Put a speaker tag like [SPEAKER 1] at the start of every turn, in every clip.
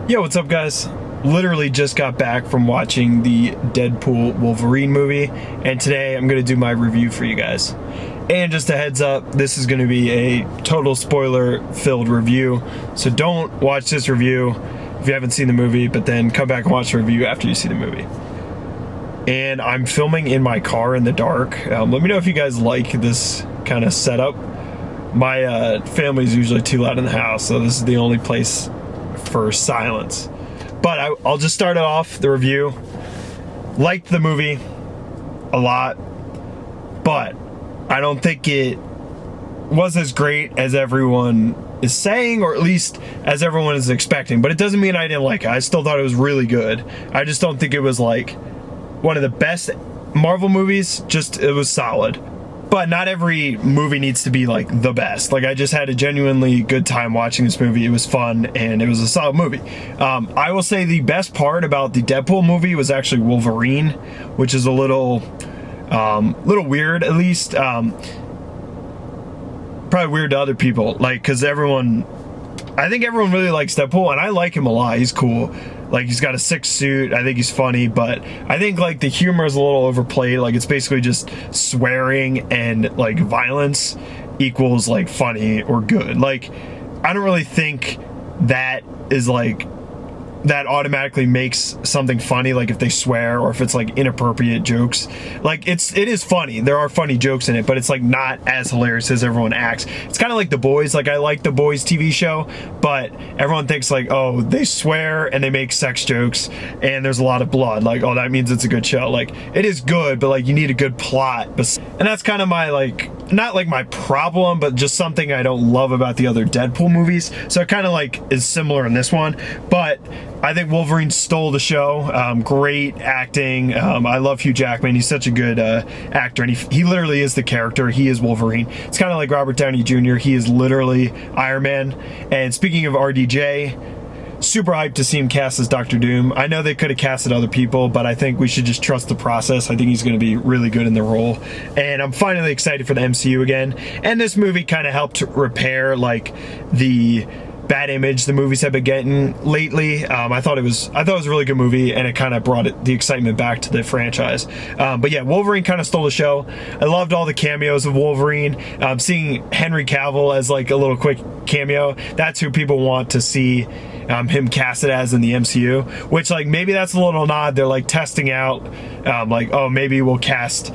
[SPEAKER 1] Yo, what's up, guys? Literally just got back from watching the Deadpool Wolverine movie, and today I'm gonna do my review for you guys. And just a heads up, this is gonna be a total spoiler-filled review, so don't watch this review if you haven't seen the movie, but then come back and watch the review after you see the movie. And I'm filming in my car in the dark. Let me know if you guys like this kind of setup. My family's usually too loud in the house, so this is the only place for silence. But I'll just start off the review. Liked the movie a lot, but I don't think it was as great as everyone is saying, or at least as everyone is expecting. But it doesn't mean I didn't like it. I still thought it was really good. I just don't think it was like one of the best Marvel movies. Just, it was solid. But not every movie needs to be like the best. Like, I just had a genuinely good time watching this movie. It was fun and it was a solid movie. I will say the best part about the Deadpool movie was actually Wolverine, which is a little weird, at least. Probably weird to other people, like, because I think everyone really likes Deadpool, and I like him a lot. He's cool. Like, he's got a sick suit. I think he's funny, but I think, like, the humor is a little overplayed. Like, it's basically just swearing and, like, violence equals, like, funny or good. Like, I don't really think that is, like, that automatically makes something funny, like if they swear or if it's like inappropriate jokes. Like, it is funny. There are funny jokes in it, but it's like not as hilarious as everyone acts. It's kind of like The Boys. Like, I like The Boys TV show, but everyone thinks like, oh, they swear and they make sex jokes and there's a lot of blood. Like, oh, that means it's a good show. Like, it is good, but like, you need a good plot. And that's kind of my, like, not like my problem, but just something I don't love about the other Deadpool movies. So it kind of like is similar in this one, but I think Wolverine stole the show. Great acting. I love Hugh Jackman. He's such a good actor, and he literally is the character. He is Wolverine. It's kind of like Robert Downey Jr. He is literally Iron Man. And speaking of RDJ, super hyped to see him cast as Dr. Doom. I know they could have casted other people, but I think we should just trust the process. I think he's going to be really good in the role. And I'm finally excited for the MCU again. And this movie kind of helped repair, like, the bad image the movies have been getting lately. I thought it was a really good movie, and it kind of brought the excitement back to the franchise. But yeah, Wolverine kind of stole the show. I loved all the cameos of Wolverine. Seeing Henry Cavill as like a little quick cameo, that's who people want to see him casted as in the MCU, which, like, maybe that's a little nod. They're like testing out, like, oh, maybe we'll cast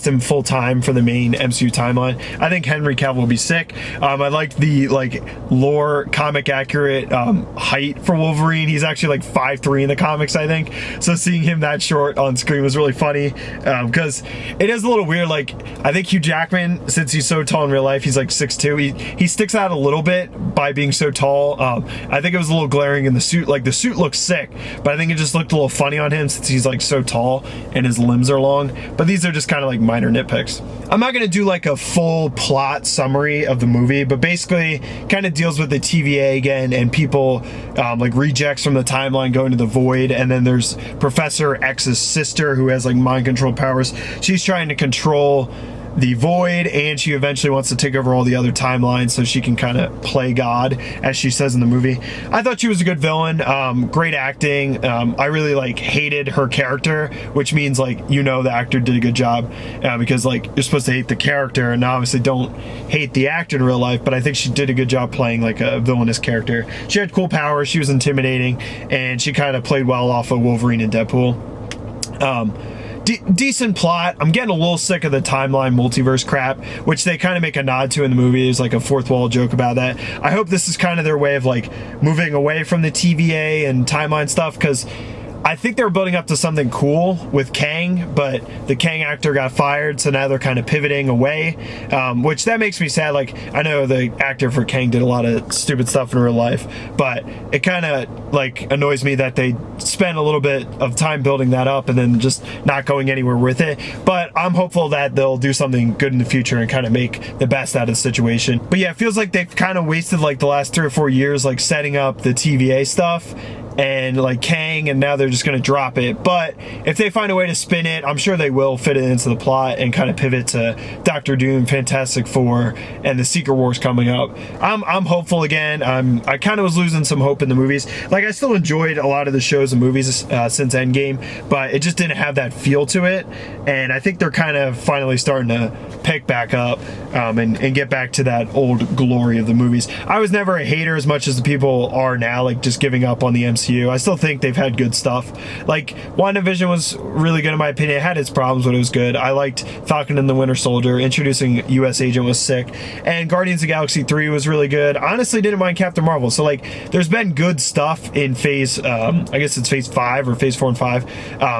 [SPEAKER 1] him full-time for the main MCU timeline. I think Henry Cavill will be sick. I like the, like, lore comic accurate height for Wolverine. He's actually like 5'3" in the comics, I think. So seeing him that short on screen was really funny, because it is a little weird. Like, I think Hugh Jackman, since he's so tall in real life, he's like 6'2". He sticks out a little bit by being so tall. I think it was a little glaring in the suit. Like, the suit looks sick, but I think it just looked a little funny on him since he's like so tall and his limbs are long. But these are just kind of like minor nitpicks. I'm not going to do like a full plot summary of the movie, but basically kind of deals with the TVA again, and people like rejects from the timeline going to the void. And then there's Professor X's sister, who has like mind control powers. She's trying to control the void, and she eventually wants to take over all the other timelines so she can kind of play God, as she says in the movie. I thought she was a good villain. Great acting. I really like hated her character, which means, like, you know, the actor did a good job, because, like, you're supposed to hate the character and obviously don't hate the actor in real life, but I think she did a good job playing like a villainous character. She had cool powers, she was intimidating, and she kind of played well off of Wolverine and Deadpool. Decent plot. I'm getting a little sick of the timeline multiverse crap, which they kind of make a nod to in the movie. There's like a fourth wall joke about that. I hope this is kind of their way of like moving away from the TVA and timeline stuff, because I think they were building up to something cool with Kang, but the Kang actor got fired, so now they're kind of pivoting away, which that makes me sad. Like, I know the actor for Kang did a lot of stupid stuff in real life, but it kind of like annoys me that they spent a little bit of time building that up and then just not going anywhere with it. But I'm hopeful that they'll do something good in the future and kind of make the best out of the situation. But yeah, it feels like they've kind of wasted like the last 3 or 4 years like setting up the TVA stuff, and like Kang, and now they're just going to drop it. But if they find a way to spin it, I'm sure they will fit it into the plot and kind of pivot to Doctor Doom, Fantastic Four, and the Secret Wars coming up. I'm hopeful again. I kind of was losing some hope in the movies. Like, I still enjoyed a lot of the shows and movies since Endgame, but it just didn't have that feel to it. And I think they're kind of finally starting to pick back up and get back to that old glory of the movies. I was never a hater as much as the people are now, like just giving up on the MCU. I still think they've had good stuff. Like, WandaVision was really good in my opinion. It had its problems, but it was good. I liked Falcon and the Winter Soldier. Introducing US Agent was sick. And Guardians of the Galaxy 3 was really good. Honestly, didn't mind Captain Marvel. So, like, there's been good stuff in phase, I guess it's phase 5 or phase 4 and 5.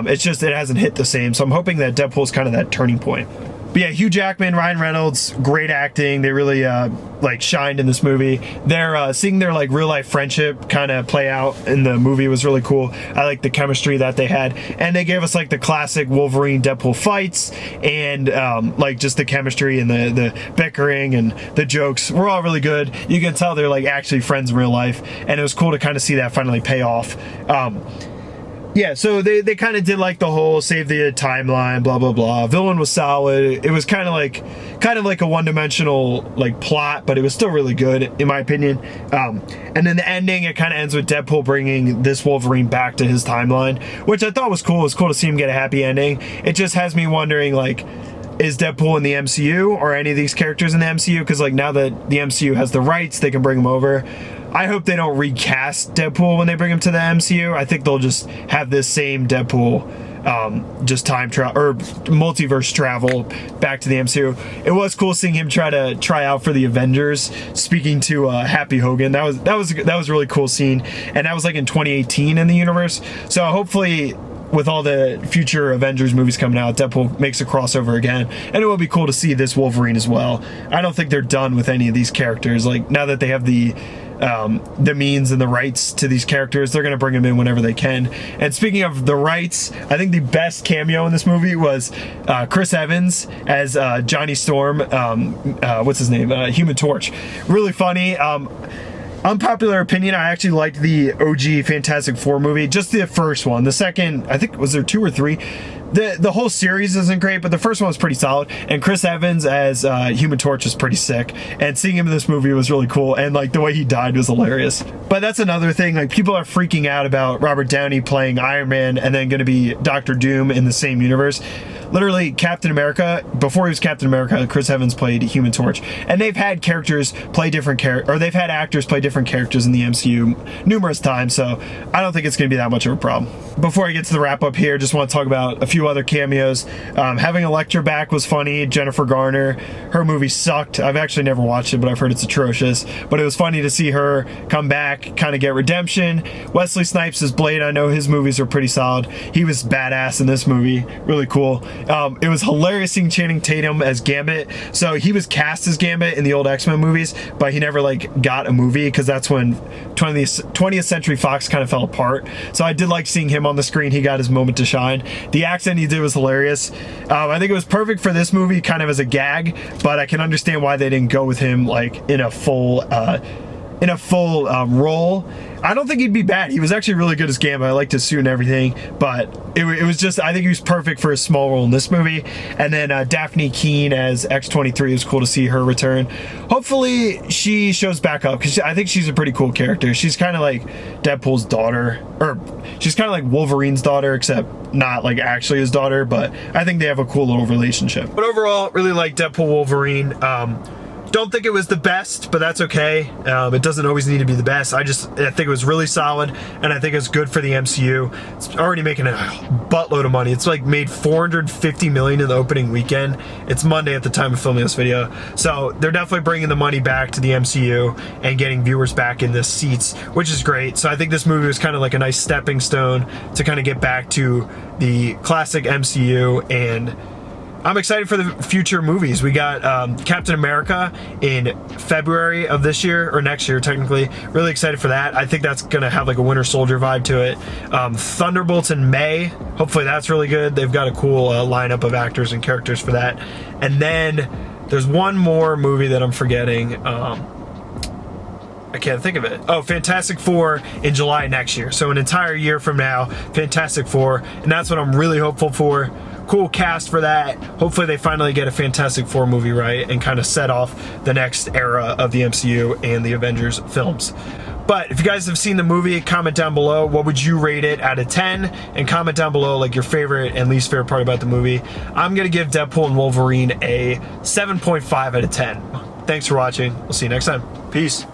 [SPEAKER 1] It's just, it hasn't hit the same. So I'm hoping that Deadpool's kind of that turning point. But yeah, Hugh Jackman, Ryan Reynolds, great acting. They really like shined in this movie. They're seeing their like real life friendship kind of play out in the movie was really cool. I like the chemistry that they had, and they gave us like the classic Wolverine Deadpool fights, and like just the chemistry and the bickering and the jokes were all really good. You can tell they're like actually friends in real life, and it was cool to kind of see that finally pay off. Yeah, so they kind of did like the whole save the timeline, blah blah blah. Villain was solid. It was kind of like a one-dimensional like plot, but it was still really good in my opinion. And then the ending, it kind of ends with Deadpool bringing this Wolverine back to his timeline, which I thought was cool. It was cool to see him get a happy ending. It just has me wondering, like, is Deadpool in the MCU or any of these characters in the MCU? Because like now that the MCU has the rights, they can bring him over. I hope they don't recast Deadpool when they bring him to the MCU. I think they'll just have this same Deadpool, just time travel or multiverse travel back to the MCU. It was cool seeing him try out for the Avengers, speaking to Happy Hogan. That was a really cool scene, and that was like in 2018 in the universe. So hopefully, with all the future Avengers movies coming out, Deadpool makes a crossover again, and it will be cool to see this Wolverine as well. I don't think they're done with any of these characters. Like, now that they have the means and the rights to these characters, they're going to bring them in whenever they can. And speaking of the rights, I think the best cameo in this movie was Chris Evans as Johnny Storm. What's his name? Human Torch. Really funny. Unpopular opinion, I actually liked the OG Fantastic Four movie, just the first one. The second, I think, was there 2 or 3? The whole series isn't great, but the first one was pretty solid. And Chris Evans as Human Torch is pretty sick. And seeing him in this movie was really cool. And like the way he died was hilarious. But that's another thing. Like, people are freaking out about Robert Downey playing Iron Man and then going to be Doctor Doom in the same universe. Literally, Captain America, before he was Captain America, Chris Evans played Human Torch. And they've had characters play different or they've had actors play different characters in the MCU numerous times, so I don't think it's going to be that much of a problem. Before I get to the wrap up here, just want to talk about a few other cameos. Having Elektra back was funny. Jennifer Garner, her movie sucked. I've actually never watched it, but I've heard it's atrocious. But it was funny to see her come back, kind of get redemption. Wesley Snipes as Blade, I know his movies are pretty solid. He was badass in this movie, really cool. It was hilarious seeing Channing Tatum as Gambit. So he was cast as Gambit in the old X-Men movies, but he never like got a movie because that's when 20th Century Fox kind of fell apart. So I did like seeing him on the screen. He got his moment to shine. The accent he did was hilarious. I think it was perfect for this movie, kind of as a gag, but I can understand why they didn't go with him like in a full role. I don't think he'd be bad. He was actually really good as Gambit. I liked his suit and everything, but it was just, I think he was perfect for a small role in this movie. And then Daphne Keane as X-23, it was cool to see her return. Hopefully she shows back up, because I think she's a pretty cool character. She's kind of like Deadpool's daughter, or she's kind of like Wolverine's daughter, except not like actually his daughter, but I think they have a cool little relationship. But overall, really like Deadpool Wolverine. Don't think it was the best, but that's okay. It doesn't always need to be the best. I think it was really solid, and I think it's good for the MCU. It's already making a buttload of money. It's like made $450 million in the opening weekend. It's Monday at the time of filming this video. So they're definitely bringing the money back to the MCU and getting viewers back in the seats, which is great. So I think this movie was kind of like a nice stepping stone to kind of get back to the classic MCU, and I'm excited for the future movies. We got Captain America in February of this year, or next year technically. Really excited for that. I think that's gonna have like a Winter Soldier vibe to it. Thunderbolts in May. Hopefully that's really good. They've got a cool lineup of actors and characters for that. And then there's one more movie that I'm forgetting. I can't think of it. Oh, Fantastic Four in July next year. So an entire year from now, Fantastic Four. And that's what I'm really hopeful for. Cool cast for that. Hopefully they finally get a Fantastic Four movie right and kind of set off the next era of the MCU and the Avengers films. But if you guys have seen the movie, comment down below. What would you rate it out of 10? And comment down below like your favorite and least favorite part about the movie. I'm gonna give Deadpool and Wolverine a 7.5 out of 10. Thanks for watching. We'll see you next time. Peace.